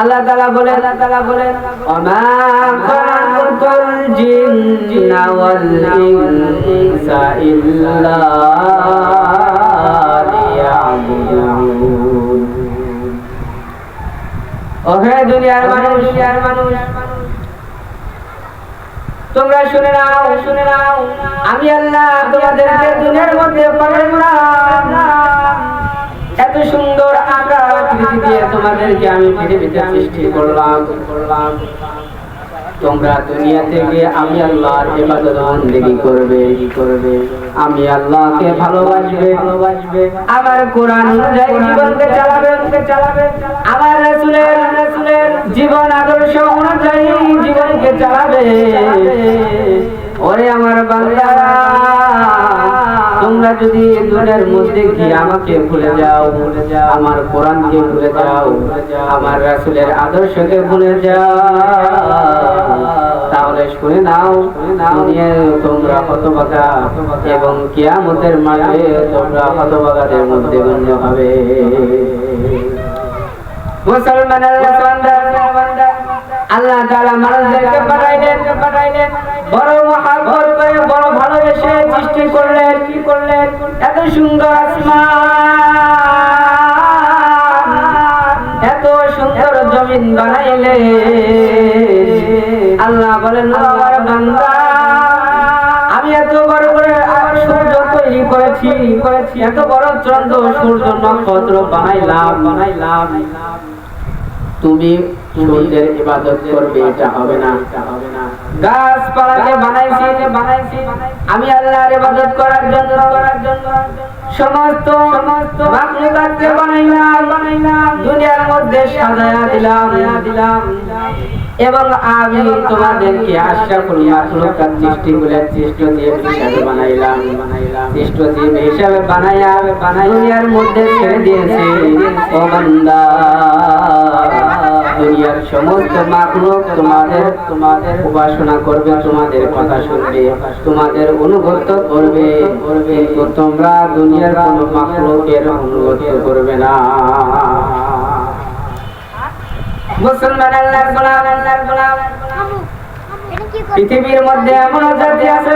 আল্লাহ তাআলা বলেন ওমা খালাকাতুল জিন্না ওয়াল ইনসা ইল্লা লিয়াবুদুন। ওহে দুনিয়ার মানুষ তোমরা শুনে নাও আমি আল্লাহ তোমাদেরকে দুনিয়ার মধ্যে পাঠালাম। এত সুন্দর আকার আকৃতি দিয়ে তোমাদেরকে আমি পৃথিবীতে সৃষ্টি করলাম। তোমরা দুনিয়া থেকে আমি আল্লাহর ইবাদত বন্দেগী করবে, আমি আল্লাহকে ভালোবাসবে, আমার কোরআন অনুযায়ী জীবনকে চালাবে, আমার রাসূলের জীবন আদর্শ অনুযায়ী জীবনকে চালাবে। ওরে আমার বান্দারা, তোমরা যদি দুনিয়ার মধ্যে গিয়ে আমাকে ভুলে যাও, আমার কোরআনকে ভুলে যাও, আমার রাসূলের আদর্শকে ভুলে যাও, তাহলে শুনে নাও দুনিয়ায় তোমরা হতভাগা এবং কিয়ামতের মাঠে তোমরা হতভাগাদের মধ্যে গণ্য হবে। মুসলমানের বান্দা, আল্লাহ তাআলা মানুষদেরকে পাঠাইলেন, বড় মহব্বত করে বড় ভালোবেসে সৃষ্টি করলেন। কি করলেন? এত সুন্দর আসমান, এত সুন্দর জমিন বানাইলেন। আল্লাহ বলেন আমার বান্দা, আমি এত বড় করে সূর্য তৈরি করেছি, এত বড় চন্দ্র সূর্য নক্ষত্র বানাইলাম, তুমি সূর্যের ইবাদত করবে এটা হবে না। গাছপালাকে বানাইছি আমি আল্লাহর ইবাদত করার জন্য, সমস্ত মাখলুকাতকে বানাইলাম, দুনিয়ার মধ্যে সাজায়া দিলাম এবং আমি তোমাদেরকে আশরাফুল মাখলুকাত সৃষ্টিজীব হিসাবে বানাইলাম, সৃষ্টিজীব হিসাবে বানাইয়া দুনিয়ার মধ্যে ছেড়ে দিয়েছি। ও বান্দা, দুনিয়ার সমস্ত মাখলুক তোমাদের উপাসনা করবে, তোমাদের কথা শুনবে, তোমাদের অনুগত করবে, কিন্তু তোমরা দুনিয়ার কোন মাখলুকের অনুগত করবে না। মুসলমান আল্লাহর গোলাম, পৃথিবীর মধ্যে এমন জাতি আছে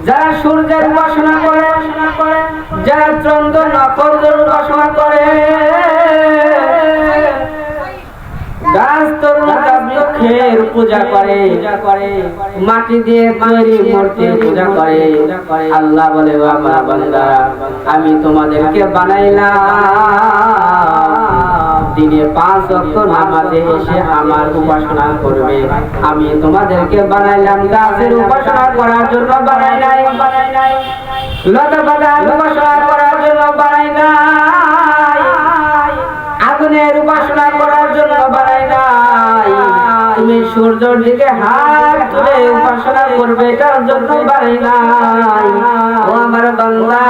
যারা সূর্যের উপাসনা করে, যারা চন্দ্র নক্ষত্রের উপাসনা করে, গাছ তরুলতা বৃক্ষের পূজা করে, মাটি দিয়ে তৈরি মূর্তির পূজা করে। আল্লাহ বলে ও আমার বান্দারা, আমি তোমাদেরকে বানাইলাম দিনে 5 ওয়াক্ত নামাজে এসে আমার উপাসনা করবে। আমি তোমাদেরকে বানাইলাম গাছের উপাসনা করার জন্য বানাই নাই, লতা পাতার উপাসনা করার জন্য বানাই নাই, আগুনের উপাসনা করার জন্য বানাই নাই, তুমি সূর্যের দিকে হাত তুলে উপাসনা করবে এটার জন্য বানাই নাই। ও আমার বান্দা,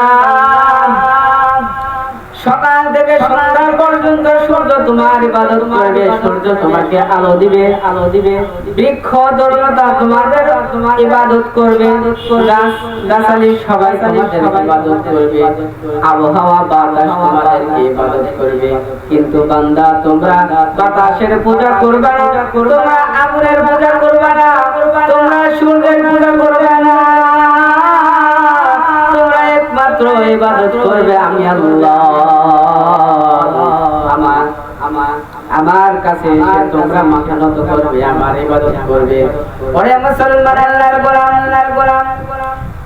সকাল থেকে সন্ধ্যা পর্যন্ত সূর্য তোমার ইবাদত করবে, সূর্য তোমাকে আলো দিবে, বৃক্ষ তরুলতা তোমার ইবাদত করবে, গাছগাছালি সবাই তোমাদের ইবাদত করবে, আবহাওয়া বাতাস তোমাদেরকে ইবাদত করবে। কিন্তু বান্দা, তোমরা বাতাসের পূজা করবে না, তোমরা আগুনের পূজা করবে না, তোমরা সূর্যের পূজা করবে না, তোমরা একমাত্র ইবাদত করবে আমি আল্লাহ। আমার কাছে এসে তোমরা মাথা নত করবে, আমার ইবাদত করবে। ওরে মুসলমান আল্লাহর গোলাম,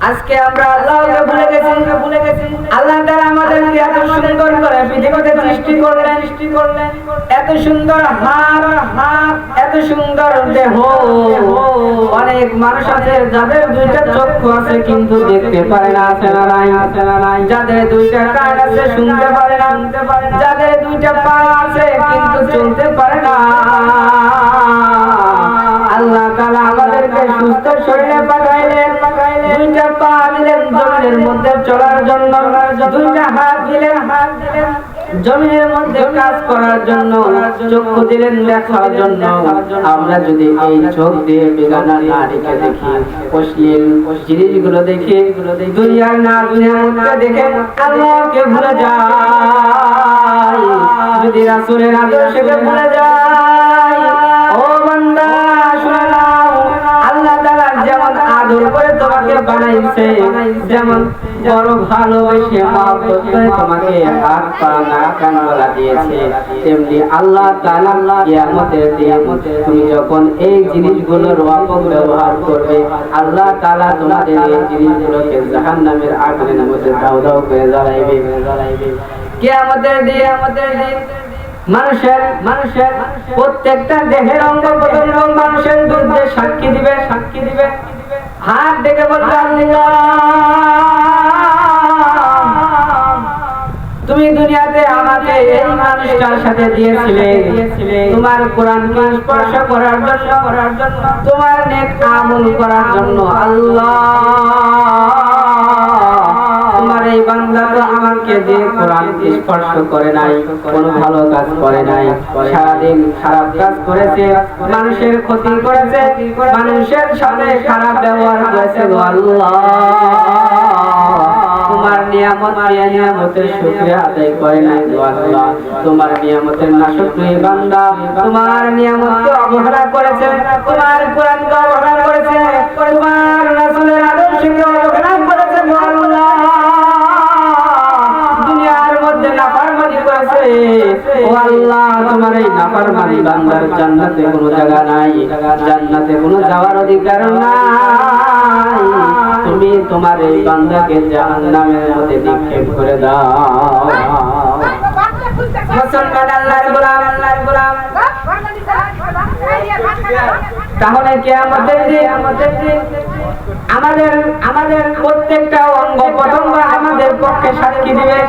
আজকে আমরা আল্লাহকে ভুলে গেছি। আল্লাহ তাআলা আমাদেরকে এত সুন্দর করে পৃথিবীতে সৃষ্টি করলেন, এত সুন্দর হাত, এত সুন্দর দেহ। অনেক মানুষ আছে যাদের 2টা চক্ষু আছে কিন্তু দেখতে পারে না, আছে না নাই? যাদের 2টা কান আছে শুনতে পারে না, যাদের 2টা পা আছে কিন্তু চলতে পারে না। আল্লাহ তাআলা আমাদেরকে সুস্থ শরীরে পাঠাইলেন, 2টা পা দিলেন জমিনের মধ্যে চলার জন্য, 2টা হাত দিলেন জমিনের মধ্যে কাজ করার জন্য চক্ষু দিলেন দেখার জন্য। আমরা যদি এই চোখ দিয়ে বেগানা নারীকে দেখি, অশ্লীল জিনিসগুলো দেখি, দুনিয়ার নিয়ামতকে দেখে আল্লাহকে ভুলে যাই, যদি রাসূলের আদর্শকে ভুলে যাই, ও বান্দা শুনে নাও, আল্লাহ তাআলা যেমন আদর করে তোমাকে বানাইছে, যেমন বড় ভালোবেসে মহব্বত করে তোমাকে হাত পা নাক কান গলা দিয়েছে, তেমনি আল্লাহ তাআলা কিয়ামতের দিন তুমি যখন এই জিনিসগুলোর অপব্যবহার করবে, আল্লাহ তাআলা তোমাদের এই জিনিসগুলোকে জাহান্নামের আগুনের মধ্যে দাউ দাউ করে জ্বালাইবে। কিয়ামতের দিন মানুষের প্রত্যেকটা দেহের অঙ্গ প্রত্যঙ্গ মানুষের বিরুদ্ধে সাক্ষী দিবে। হাত ডেকে বলবে, আল্লাহ তুমি দুনিয়াতে আমাকে এই মানুষটার সাথে দিয়েছিলে তোমার কোরআনকে স্পর্শ করার জন্য, তোমার নেক আমল করার জন্য। আল্লাহ তোমার এই বান্দা তো আমাকে দিয়ে কোরআন স্পর্শ করে নাই, কোনো ভালো কাজ করে নাই, সারাদিন খারাপ কাজ করেছে, মানুষের ক্ষতি করেছে, মানুষের সাথে খারাপ ব্যবহার করেছে। আল্লাহ তোমার নিয়ামতের শুকরিয়া আদায় করে নাই। আল্লাহ তোমার নিয়ামতের নাশকরি বান্দা তোমার নিয়ামতকে অবহেলা করেছে, তোমার কোরআনকে অবহেলা করেছে, তোমার রাসূলের আদর্শকে অবহেলা করেছে। আল্লাহ দুনিয়ার মধ্যে নাফরমানি করেছে। ও আল্লাহ তোমার এই নাফরমানি বান্দার জান্নাতে কোনো জায়গা নাই, জান্নাতে কোনো যাওয়ার অধিকার নাই। তুমি তোমার এই বান্দাকে জাহান্নামের মধ্যে নিক্ষেপ করে দাও। মুসলমান আল্লাহর গোলাম, তাহলে কিয়ামতের দিন আমাদের প্রত্যেকটা অঙ্গ প্রত্যঙ্গ আমাদের পক্ষে সাক্ষী দিবে।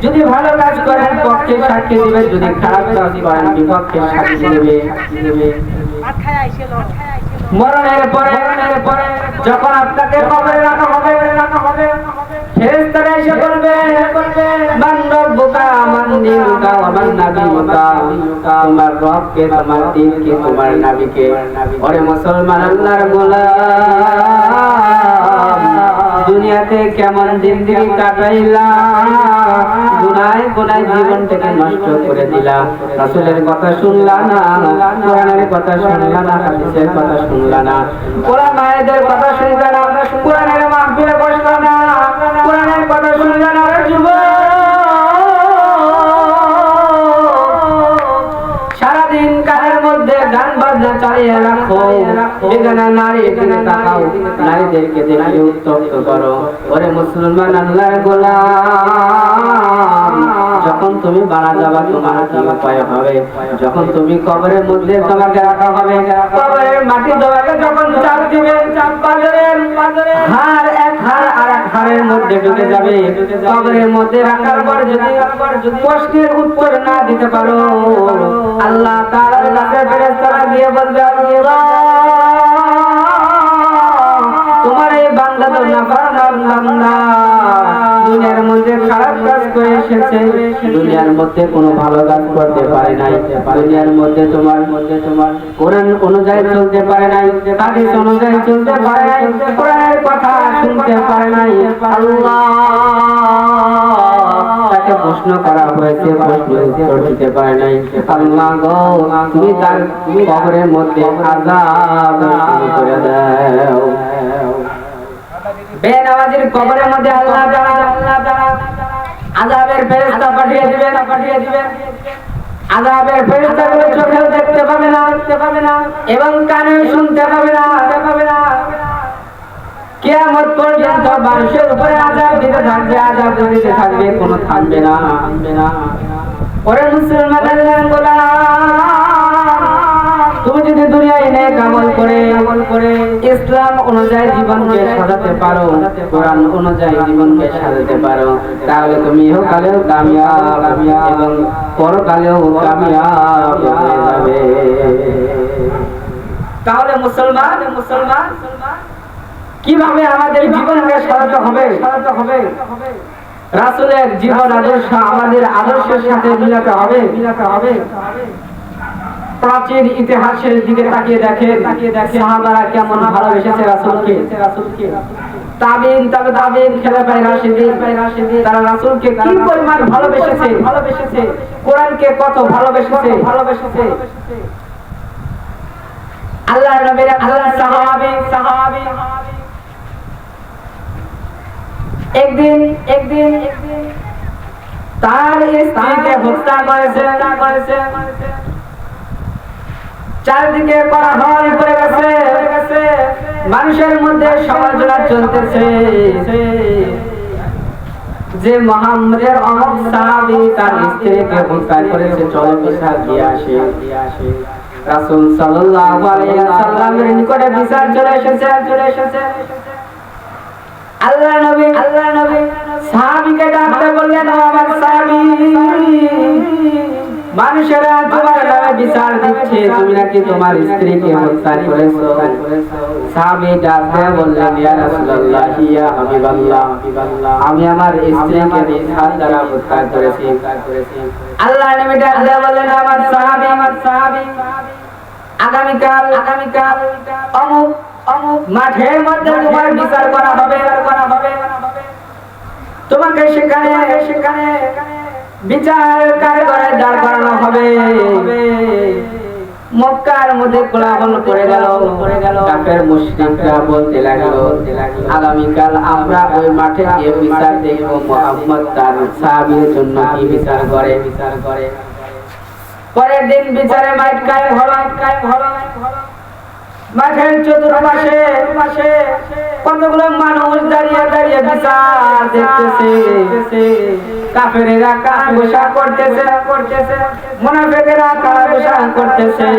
যদি ভালো কাজ করেন পক্ষে সাক্ষী দিবে, যদি খারাপ কাজ করেন বিপক্ষে সাক্ষী দিবে। মরণের পরে যখন আপনাকে কবরে রাখা হবে, ফেরেশতারা এসে বলবে, মান রব্বুকা মান দীনুকা ওয়া মান নাবিয়ুকা, তোমার রবকে, তোমার দ্বীনকে, তোমার নবীকে। ওরে মুসলমান আল্লাহর গোলাম, দুনিয়াতে কেমন জিন্দেগি কাটাইলা, গুনায় জীবনটাকে নষ্ট করে দিলা, রাসূলের কথা শুনলা না, কোরআনের কথা শুনলা না, হাদিসের কথা শুনলা না, ওলামায়েদের কথা শুনলা না, কোরআনের মাহফিলে বসলা না, কোরআনের কথা শুনলা না। সারাদিন কানের মধ্যে গান বাজনা চালিয়ে রাখো, বেগানা নারীর দিকে তাকাও, নারীদেরকে দেখে উত্তপ্ত করো। ওরে মুসলমান আল্লাহর গোলাম, যখন তুমি মারা যাবা তোমার কি উপায় হবে? যখন তুমি কবরের মধ্যে তোমাকে রাখা হবে, কবরের মাটি তোমাকে যখন চাপ দিবে, পাঁজরের হাড় এক হাড় আর এক হাড়ের মধ্যে ঢুকে যাবে। কবরের মধ্যে রাখার পর যদি প্রশ্নের উত্তর না দিতে পারো, আল্লাহ তাআলার কাছে ফেরেশতারা গিয়ে বলবে, আল্লাহ তোমার এই বান্দা তো নাফরমান বান্দা, দুনিয়ার মধ্যে খারাপ কাজ করে এসেছে, দুনিয়ার মধ্যে কোনো ভালো কাজ করতে পারে নাই, দুনিয়ার মধ্যে তোমার কোরআন অনুযায়ী চলতে পারে নাই, হাদিস অনুযায়ী চলতে পারে নাই, কোরআনের কথা শুনতে পারে নাই। আল্লাহ তাকে প্রশ্ন করা হয়েছে, প্রশ্নের উত্তর দিতে পারে নাই। আল্লাহ গো তুমি তার কবরের মধ্যে আযাব শুরু করে দাও। বেনামাজির কবরের মধ্যে আল্লাহ তাআলা আযাবের ফেরেশতা পাঠিয়ে দিবেন। আযাবের ফেরেশতাগুলো চোখেও দেখতে পাবে না এবং কানেও শুনতে পাবে না। কিয়ামত পর্যন্ত মানুষের উপরে আযাব দিতে থাকবে, কোনো থামবে না। ওরে মুসলমান আল্লাহর গোলাম, তুমি যদি দুনিয়ায় নেক আমল করে ইসলাম অনুযায়ী জীবনকে সাজাতে পারো, কোরআন অনুযায়ী জীবনকে সাজাতে পারো, তাহলে তুমি ইহকালেও কামিয়াব এবং পরকালেও কামিয়াব হয়ে যাবে। তাহলে মুসলমান কিভাবে আমাদের জীবনকে সাজাতে হবে? রাসূলের জীবন আদর্শ আমাদের আদর্শের সাথে মিলাতে হবে। প্রাচীন ইতিহাসের দিকে তাকিয়ে দেখেন সাহাবারা কেমন ভালোবেসেছে রাসূলকে। তাবিন খেলাফায়ে রাশিদিন তারা রাসূলকে কি পরিমাণ ভালোবেসেছে, কোরআনকে কত ভালোবেসেছে। আল্লাহর নবীর আল্লাহ সাহাবী একদিন তার স্ত্রীকে হত্যা করেছে। চারদিকে কোলাহল পড়ে গেছে, মানুষের মধ্যে সমালোচনা চলতেছে যে মুহাম্মদের অমুক সাহাবী তার স্ত্রীকে হত্যা করেছে, চলো বিচার দিয়ে আসে। রাসূল সাল্লাল্লাহু আলাইহি ওয়াসাল্লামের নিকটে বিচার চলে এসেছে। আল্লাহ নবী সাহাবীকে ডাকতে বললেন, আমার সাহাবী, মানুষেরা তোমার নামে বিচার দিচ্ছে, তুমি নাকি তোমার স্ত্রীকে হত্যা করেছো। সাহাবী ডাকতে বললেন, ইয়া রাসূলুল্লাহ, ইয়া হাবিবাল্লাহ, আমি আমার স্ত্রীকে নিজ হাত দ্বারা হত্যা করেছি। আল্লাহ নবী ডাকতে বললেন, আমার সাহাবী, আগামীকাল অমুক মাঠের মধ্যে তোমার বিচার করা হবে। তোমাকে সেখানে বিচার কাঠগড়ায় দাঁড় করানো হবে। মক্কার মধ্যে কোলাহল করে গেল। কাফের মুশরিকরা বলতে লাগলো, আগামীকাল আমরা ওই মাঠে গিয়ে বিচার দেখব মুহাম্মদ তার সাহাবীর জন্য কি বিচার করে। পরের দিন বিচারে মাঠ কায়েম হলো। মাঠের চতুর্পাশে কতগুলো মানুষ দাঁড়িয়ে বিচার দেখতেছে। কাফেরেরা কানাঘুষা করতেছে, মুনাফিকেরা কানাঘুষা করতেছে।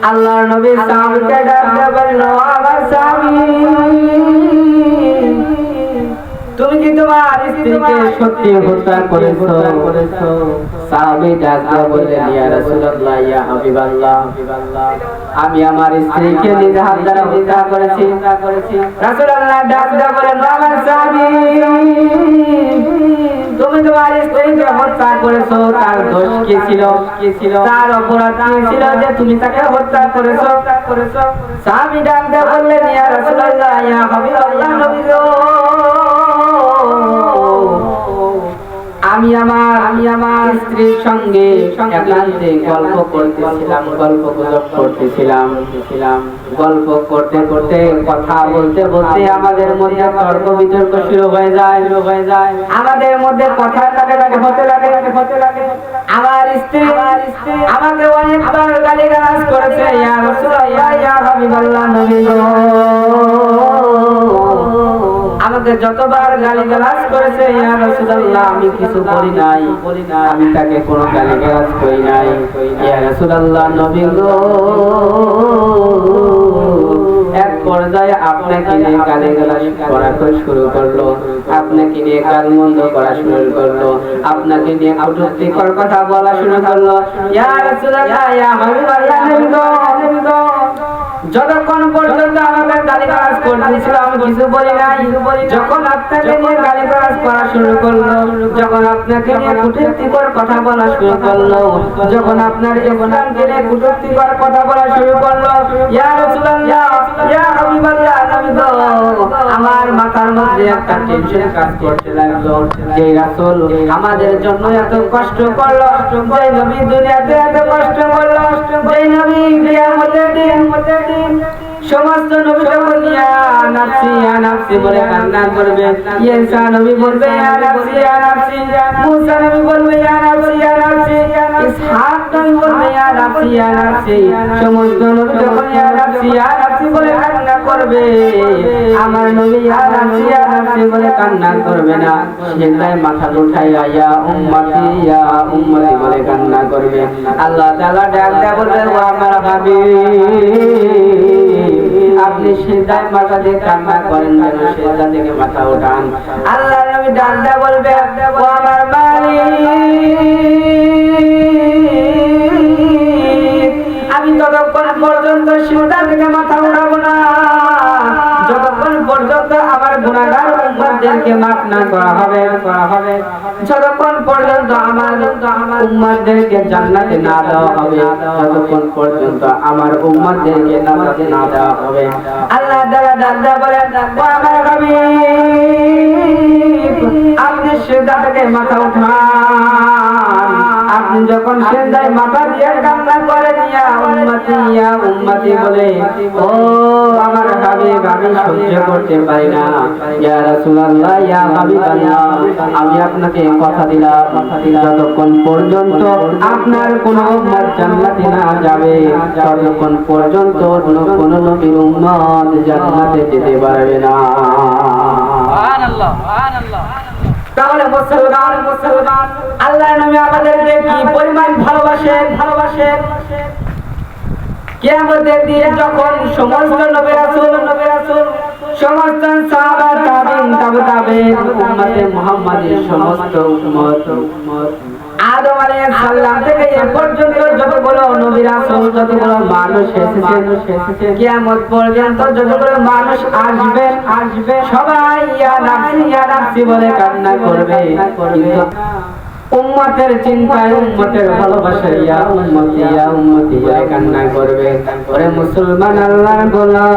আল্লাহর নবী সাহাবীকে ডাকতে বলল, আমার সাহাবী, তুমি কি তোমার স্ত্রীকে সত্যি হত্যা করেছো? সাহাবী ডাকতে বললেন, ইয়া রাসূলুল্লাহ, ইয়া হাবিবাল্লাহ, আমি আমার স্ত্রীকে নিজ হাত দ্বারা হত্যা করেছি। রাসূলুল্লাহ ডাকতে বললেন, আমার সাহাবী, তুমি তোমার স্ত্রীকে হত্যা করেছো, তার দোষ কি ছিল? তার অপরাধ কি ছিল যে তুমি তাকে হত্যা করেছো? সাহাবী ডাকতে বললেন, ইয়া রাসূলুল্লাহ, ইয়া হাবিবাল্লাহ, নবী গো, আমি আমার স্ত্রীর সঙ্গে একান্তে গল্প করতেছিলাম। গল্প করতে কথা বলতে আমাদের মধ্যে তর্ক বিতর্ক শুরু হয়ে যায়। আমাদের মধ্যে কথা হতে লাগে। আমার স্ত্রী আমাকে অনেকবার গালিগালাজ করেছে। ইয়া রাসূলুল্লাহ, ইয়া হাবিবাল্লাহ, নবী গো, আমাকে যতবার গালিগালাজ করেছে, ইয়া রাসূলুল্লাহ, আমি কিছু বলি নাই, আমি তাকে কোনো গালিগালাজ করি নাই। ইয়া রাসূলুল্লাহ, নবী গো, এক পর্যায়ে আপনাকে নিয়ে গালিগালাজ করা শুরু করলো, আপনাকে নিয়ে গালমন্দ করা শুরু করলো, আপনাকে নিয়ে কটূক্তিকর কথা বলা শুরু করলো। ইয়া রাসূলুল্লাহ, ইয়া হাবিবাল্লাহ, নবী গো, যতক্ষণ পর্যন্ত আমাকে গালিগালাজ করতেছিল আমি কিছু বলি নাই। যখন আপনাকে নিয়ে গালিগালাজ করা শুরু করলো, যখন আপনাকে নিয়ে কটূক্তিকর কথা বলা শুরু করলো, যখন আপনার ইসলামকে নিয়ে কটূক্তিকর কথা বলা শুরু করলো, ইয়া রাসূলুল্লাহ, ইয়া হাবিবাল্লাহ, নবী গো, আমার মাথার মধ্যে একটা টেনশন কাজ করতে লাগলো। যে রাসূল আমাদের জন্য এত কষ্ট করলো, যে নবী দুনিয়াতে এত কষ্ট করলো, যে নবী কিয়ামতের দিন সমস্ত নবী যখন ইয়া নাফসি বলে কান্না করবে, ঈসা নবী বলবে ইয়া নাফসি, মুসা নবী বলবে ইয়া নাফসি, ইসহাক নবী বলবে ইয়া নাফসি, সমস্ত নবী যখন ইয়া নাফসি বলে কান্না করবে, আমার নবী ইয়া নাফসি বলে কান্না করবে না, সেটাই মাথা উঠাইয়া ইয়া উম্মতি বলে কান্না করবে। আল্লাহ তাআলা ডাক দেয়া বলবে, ও আমার হাবিব, আপনি সিজদায় মাথা দিয়ে কান্না করেন কেন? সিজদা থেকে মাথা উঠান। আল্লাহ নবী ডাক দেয়া বলবে, ও আমার মালিক, আমি ততক্ষণ পর্যন্ত সিজদা থেকে মাথা উঠাবো না যতক্ষণ পর্যন্ত আমার গুনাহগার উম্মতদেরকে মাফ না করা হবে যতক্ষণ পর্যন্ত আমার উম্মতদেরকে জান্নাতে না দেওয়া হবে, যতক্ষণ পর্যন্ত আমার উম্মতদেরকে জান্নাতে না দেওয়া হবে। আল্লাহ তাআলা দাদা বলেন, ও আমার হাবিব, আপনি সিজদা থেকে মাথা উঠান। আপনি যখন সিজদায় মাথা দিয়ে কান্না করেন, ইয়া উম্মতি বলে, ও আমার হাবিব, আমি সহ্য করতে পারি না। ইয়া রাসূলুল্লাহ, ইয়া হাবিবাল্লাহ, আমি আপনাকে কথা দিলাম, যতক্ষণ পর্যন্ত আপনার কোনো উম্মত জান্নাতে না যাবে, ততক্ষণ পর্যন্ত কোন নবীর উম্মত জান্নাতে যেতে পারবে না। সুবহানাল্লাহ, সুবহানাল্লাহ। তাহলে মুসলমান আল্লাহর নবী আমাদেরকে কি পরিমাণ ভালোবাসেন। কিয়ামতের দিন যখন সমস্ত নবী রাসূল সমস্ত সাহাবা তাবেঈন উম্মতে মুহাম্মাদের সমস্ত উম্মত আদম আলাইহিস সালাম থেকে এ পর্যন্ত যতগুলো নবী রাসূল, যতগুলো মানুষ এসেছেন, কিয়ামত পর্যন্ত যতগুলো মানুষ আসবে সবাই ইয়া নাফসি বলে কান্না করবে। কিন্তু উম্মতের চিন্তায়, উম্মতের ভালোবাসা, ইয়া উম্মতি বলে কান্না করবে। ওরে মুসলমান আল্লাহর গোলাম,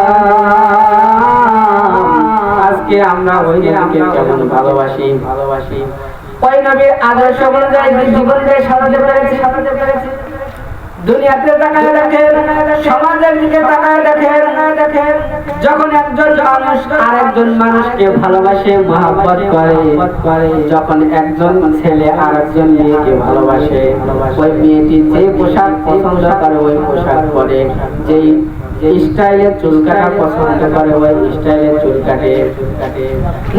আজকে আমরা ওই নবীকে কেমন ভালোবাসি। ওই নবীর আদর্শ অনুযায়ী জীবনকে সাজাতে পেরেছি। দুনিয়াতে তাকায় দেখেন, সমাজের দিকে তাকায় দেখেন, যখন একজন মানুষ আরেকজন মানুষকে ভালোবাসে, মহব্বত করে, যখন একজন ছেলে আরেকজন মেয়েকে ভালোবাসে, ওই মেয়েটি যে পোশাক পছন্দ করে ওই পোশাক পরে, যেই স্টাইলের চুল কাটা পছন্দ করে ওই স্টাইলের চুল কাটে।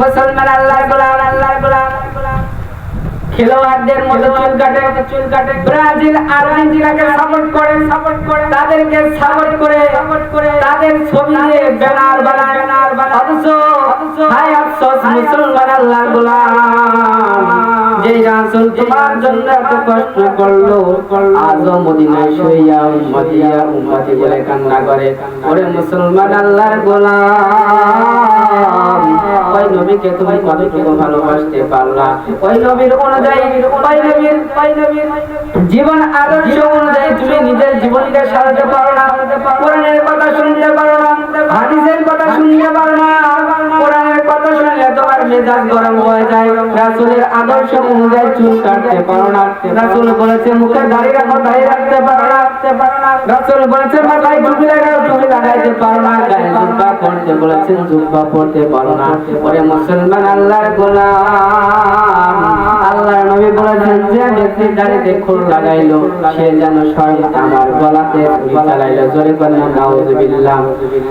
মুসলমান আল্লাহর গোলাম খেলোয়াড়দের মতো চুল কাটে। ব্রাজিল আর্জেন্টিনাকে সাপোর্ট করে, তাদেরকে সাপোর্ট করে তাদের ছবি দিয়ে ব্যানার বানায়। অথচ হায় আফসোস মুসলমান আল্লাহর গোলাম, যে রাসূল তোমার জন্য এত কষ্ট করলো, আজও মদিনায় শুইয়া উম্মতি বলে কান্না করে। ওরে মুসলমান আল্লাহর গোলাম, ওই নবীকে তুমি কতটুকু ভালোবাসতে পারলা? ওই নবীর অনুযায়ী, ওই নবীর জীবন আদর্শ অনুযায়ী তুমি নিজের জীবনকে সাজাতে পারো না। কোরআনের কথা শুনতে পারো না, হাদিসের কথা শুনতে পারো না। কোরআনের কথা শুনলে তোমার মেজাজ গরম হয়ে যায়। রাসূলের আদর্শ অনুযায়ী চুল কাটতে পারো না। রাসূল বলেছে মুখে দাড়ি রাখো, দাড়ি রাখতে পারো না। রাসূল বলেছে মাথায় টুপি লাগাও, টুপি লাগাইতে পারো না। গায়ে জুব্বা পরতে বলেছেন, জুব্বা পরতে পারো না। ওরে মুসলমান আল্লাহর গোলাম, আল্লাহর নবী বলেছেন যে ব্যক্তি দাড়িতে খুর লাগাইলো সে যেন স্বয়ং আমার গলাতে ছুরি চালাইলো। জোরে বলেন নাউযুবিল্লাহ।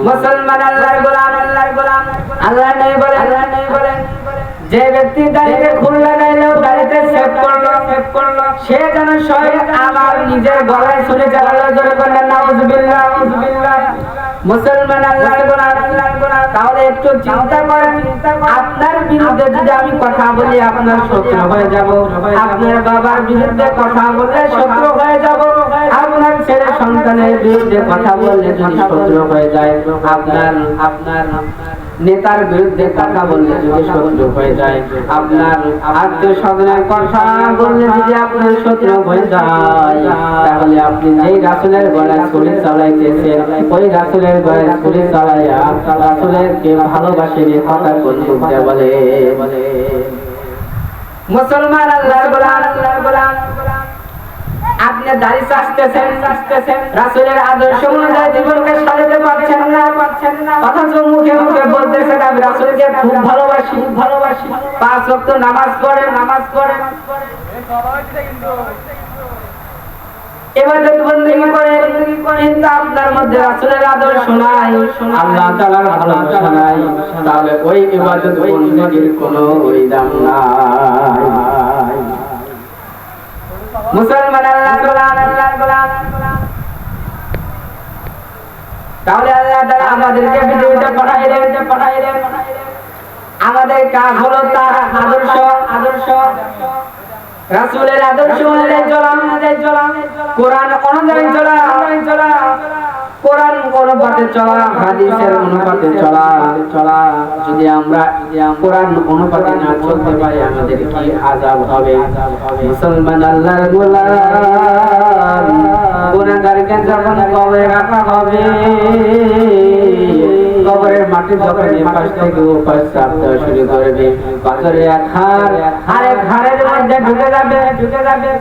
মুসলমান আল্লাহর গোলাম, আল্লাহর নবী বলেন যে ব্যক্তি দাড়িতে খুর লাগাইলো, দাড়িতে শেভ করলো, সে যেন স্বয়ং আমার নিজের গলায় ছুরি চালালো। জোরে বলেন নাউযুবিল্লাহ। মুসলমান আল্লাহর গোলাম, তাহলে একটু চিন্তা করেন, আপনার বিরুদ্ধে যদি আমি কথা বলি আপনার শত্রু হয়ে যাব, আপনার বাবার বিরুদ্ধে কথা বললে শত্রু হয়ে যাব, আপনার ছেলে সন্তানের বিরুদ্ধে কথা বললে যদি শত্রু হয়ে যায়, আপনার নেতার বিরুদ্ধে কথা বললে যদি শত্রু হয়ে যায়, আপনার আত্মীয় স্বজনের কথা বললে যদি আপনার শত্রু হয়ে যায়, তাহলে আপনি যেই রাসূলের গলায় ছুরি চালাইতেছেন ওই রাসূলের গলায় ছুরি চালাইয়া রাসূলকে ভালোবাসেন কথা বন্ধু বলে। মুসলমান আল্লাহর গোলাম, আপনি দাড়ি চাচ্ছেন, রাসূলের আদর্শ অনুযায়ী জীবনকে সাজাতে পারছেন না, অথচ মুখে বলতেছেন আমি রাসূলকে খুব ভালোবাসি। 5 ওয়াক্ত নামাজ পড়ে, ইবাদত বন্দেগী করে, কিন্তু আপনার মধ্যে রাসূলের আদর্শ নাই, আল্লাহ তাআলার ভালোবাসা নাই, তাহলে ওই ইবাদত বন্দেগীর কোনো দাম নাই। মুসলমান আল্লাহর গোলাম, তাহলে আল্লাহ তাআলা আমাদেরকে পৃথিবীতে পাঠাইলেন। আমাদের কাজ হলো তার আদর্শ রাসূলের আদর্শ অনুযায়ী চলা, কোরআন অনুযায়ী চলা। কোরআন অনুপাতে চলা, হাদিসের অনুপাতে চলা। যদি আমরা কোরআন অনুপাতে না চলতে পারি আমাদের কি আযাব হবে? মুসলমান আল্লাহর গোলাম, গুনাহগারকে যখন কবরে রাখা হবে, কবরের মাটি যখন এপাশ থেকে ওপাশ চাপ দেওয়া শুরু করবে, পাথরে এক হাড় আরেক হাড়ের মধ্যে ঢুকে যাবে।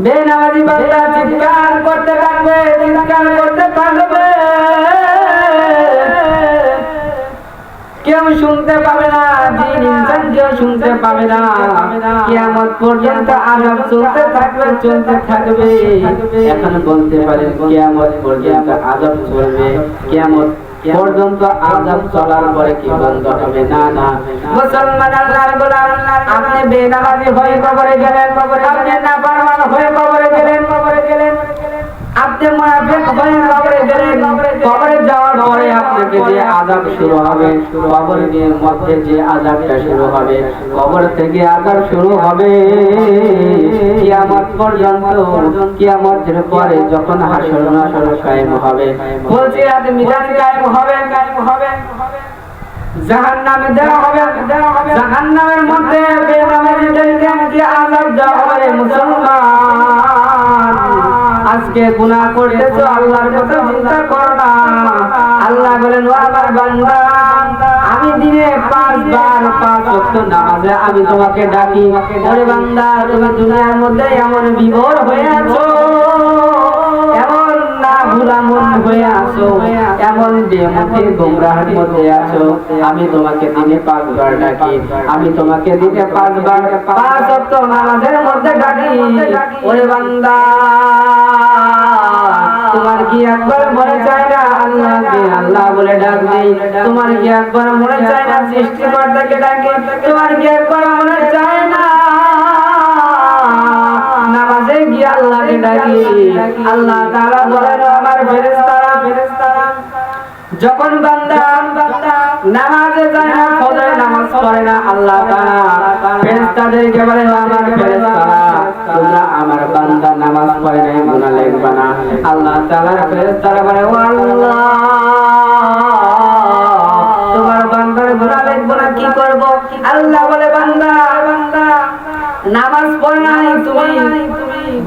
বেনামাজি বান্দা চিৎকার করতে থাকবে। কেউ শুনতে পাবে না, জিন ইনসান কেউ শুনতে পাবে না। কিয়ামত পর্যন্ত আযাব চলতে থাকবে। এখন বলতে পারেন কিয়ামত পর্যন্ত আযাব চলবে, কিয়ামত পর্যন্ত আযাব চলার পরে কি বন্ধ হবে? না। মুসলমান আল্লাহর গোলাম, আপনি বেনামাজি হয়ে কবরে গেলেন, আপনি নাফরমান হয়ে কবরে গেলেন, আপনি মুনাফিক হয়ে কবরে গেলেন। কবরে যাওয়ার পরে আপনাকে যে আযাব শুরু হবে, কবরের মধ্যে যে আযাবটা শুরু হবে, কবর থেকে আযাব শুরু হবে কিয়ামত পর্যন্ত। কিয়ামতের পরে যখন হাসর নাসর কায়েম হবে, ফুলসিরাত মিজান কায়েম হবে, জাহান্নামে দেওয়া হবে, জাহান্নামের মধ্যে বেনামাজিদেরকে আযাব দেওয়া হবে। মুসলমান, আজকে গুনাহ করতেছো, আল্লাহর কথা চিন্তা করো না। আল্লাহ বলেন, ও আমার বান্দা, আমি দিনে 5 বার 5 ওয়াক্ত নামাজে আমি তোমাকে ডাকি। ওরে বান্দা, তুমি দুনিয়ার মধ্যে এমন বিভোর হয়ে আছো, এমন না ভুলা মন হয়ে আছো, এমন বেমুখী গোমরাহের মধ্যে আছো, আমি তোমাকে দিনে 5 বার ডাকি। আমি তোমাকে দিনে 5 বার 5 ওয়াক্ত নামাজের মধ্যে ডাকি। ওরে বান্দা, তোমার কি একবার মনে চায় না আল্লাহকে আল্লাহ বলে ডাক দেই? তোমার কি একবার মনে চায় না সৃষ্টিকর্তাকে ডাকি? তোমার কি একবার মনে চায় না নামাজে গিয়ে আল্লাহকে ডাকি? আল্লাহ তাআলা বলেন, আমার ফেরেশতারা যখন বান্দা নামাজে যায় না, ফজরের নামাজ পড়ে না, আল্লাহ তাআলা ফেরেশতাদেরকে বলেন, আমার ফেরেশতারা, তোমরা আমার বান্দা নামাজ পড়ে নাই, গুনাহ লিখবা না। আল্লাহ তাআলার ফেরেশতারা বলে, ও আল্লাহ, তোমার বান্দার গুনাহ লিখব না, কি করব? আল্লাহ বলে, বান্দা নামাজ পড়ে নাই, তুমি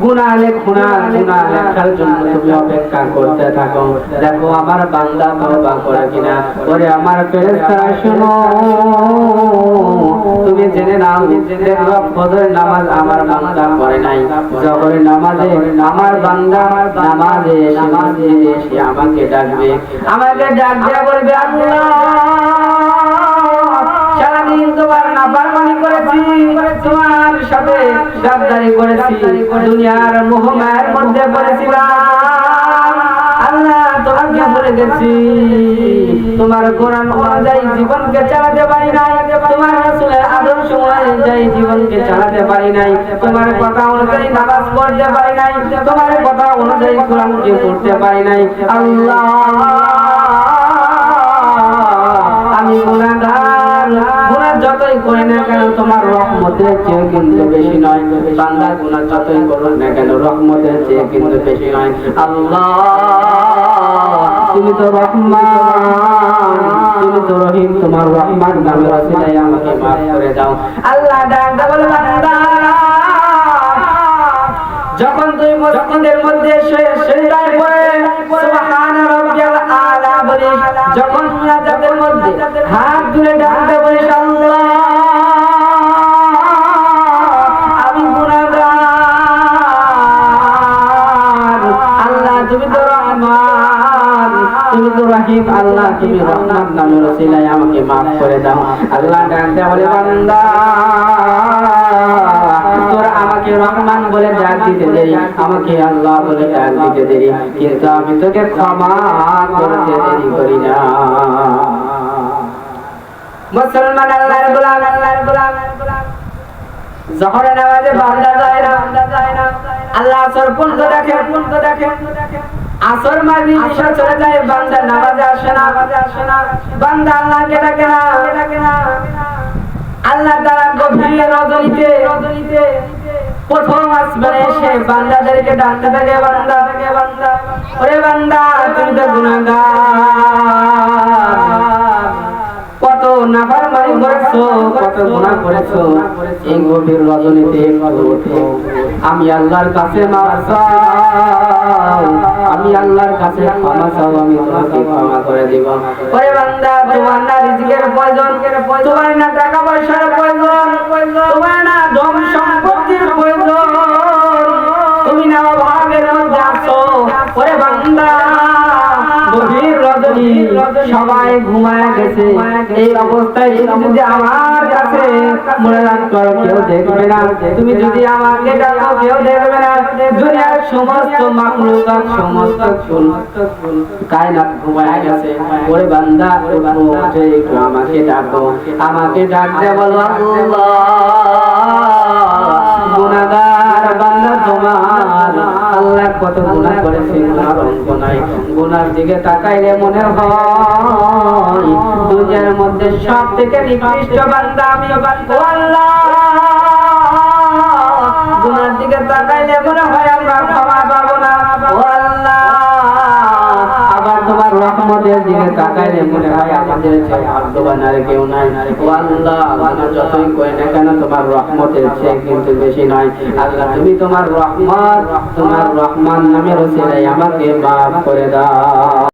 গুনাহ লেখো না, গুনাহ লেখার জন্য তুমি অপেক্ষা করতে থাকো। দেখো আমার বান্দা তওবা করে কিনা। ওরে আমার ফেরেশতারা, শোনো, তুমি জেনে নাও, দেখো ফজরের নামাজ আমার বান্দা পড়ে নাই, জোহরের নামাজে আমার বান্দা নামাজে এসে আমাকে ডাকবে, আমাকে ডাক দিয়ে বলবে, আল্লাহ, সারাদিন তোমার নাফরমানি করেছি, তোমার সাথে গাদ্দারি করেছি, দুনিয়ার মোহ মায়ার মধ্যে পড়েছিলাম, আল্লাহ তোমাকে ভুলে গেছি, তোমার কোরআন অনুযায়ী জীবনকে চালাতে পারি নাই, তোমার রাসূলের আদর্শ অনুযায়ী জীবনকে চালাতে পারি নাই, তোমার কথা অনুযায়ী নামাজ পড়তে পারি নাই, তোমার কথা অনুযায়ী কোরআনকে পড়তে পারি নাই। আল্লাহ, আমি গুনাহগার, গুনাহ যতই করি না কেন তোমার রহমতের চেয়ে কিন্তু বেশি নয়। বান্দা গুনাহ যতই করুক না কেন রহমতের চেয়ে কিন্তু বেশি নয়। আল্লাহ, তুমি তো রহমান, তুমি তো রহিম, তোমার রহমান নামের ওসিলায় আমাকে মাফ করে দাও। আল্লাহ ডাক বলে, বান্দা, যখন তুই মসজিদের মধ্যে সিজদায় পড়ে সুবহান রাব্বিয়াল আলা বলিস, যখন মুনাজাতের মধ্যে হাত তুলে ডাকতে বলিস, আল্লাহ, আমি গুনাহগার, আল্লাহ তুমি তো রহমান, তুমি তো রহিম, আল্লাহ তুমি রহমান নামের ওসিলায় আমাকে maaf করে দাও। আল্লাহ ডাকতে বলে, বান্দা, তোর আমাকে রহমান বলে ডাক দিতে দেরি, আমাকে আল্লাহ বলে ডাক দিতে দেরি, কিন্তু আমি তোকে ক্ষমা করতে দেরি করি না। মুসলমান আল্লাহর গোলাম, জোহরের নামাজে বান্দা যায় না, আল্লাহ আসর পর্যন্ত দেখে, আসর মাগরিব ইশা চলে যায়, বান্দা নামাজে আসে না, বান্দা আল্লাহকে ডাকে না। আল্লাহ তাআলা গভীর রজনীতে প্রথম আসমানে এসে বান্দাদেরকে ডাকতে থাকে, বান্দা ওরে বান্দা তুমি তো গুনাহগার, কত নাফরমানি করেছো, কত গুনাহ করেছো, এই গভীর রজনীতে একটু ওঠো, আমি আল্লাহর কাছে মাফ চাও, আমি আল্লাহর কাছে ক্ষমা চাও, আমি তোমাকে ক্ষমা করে দিব। ওরে বান্দা তোমার না রিজিকের প্রয়োজন, তোমার না টাকা পয়সার প্রয়োজন, তোমার না ধন সম্পত্তির প্রয়োজন, তুমি না অভাবের মধ্যে আছো। ওরে বান্দা গভীর রজনী সবাই ঘুমায় গেছে, এই অবস্থায় তুমি যদি আমার কাছে মনে রাখো কেউ দেখবে না, তুমি যদি আমাকে ডাকো কেউ দেখবে না, দুনিয়ার সমস্ত মাখলুকাত সমস্ত কায়নাত ঘুমায় গেছে। ওরে বান্দা ওঠে একটু আমাকে ডাকো, আমাকে ডাকতে বলো আল্লাহ, গুনাহগার বান্দা তোমার, আল্লাহ কত গুনাহ করেছে, গুনাহর অন্ত নাই, গুনার দিকে তাকাইলে মনে হয় দুনিয়ার মধ্যে সব থেকে নিকৃষ্ট বান্দা আমি। ও আল্লাহ, গুনার দিকে তাকাইলে মনে হয় আমরা ক্ষমা পাবো না। ও আল্লাহ, আবার তোমার রহমতের দিকে তাকাইলে মনে হয় আমাদের চেয়ে ভাগ্যবান আর কেউ নাই। ও আল্লাহ, আমরা যতই কই না কেন তোমার রহমতের চেয়ে কিন্তু বেশি নয়। আল্লাহ তুমি তোমার রহমত, তোমার রহমান নামের ওসিলায় আমাকে মাফ করে দাও।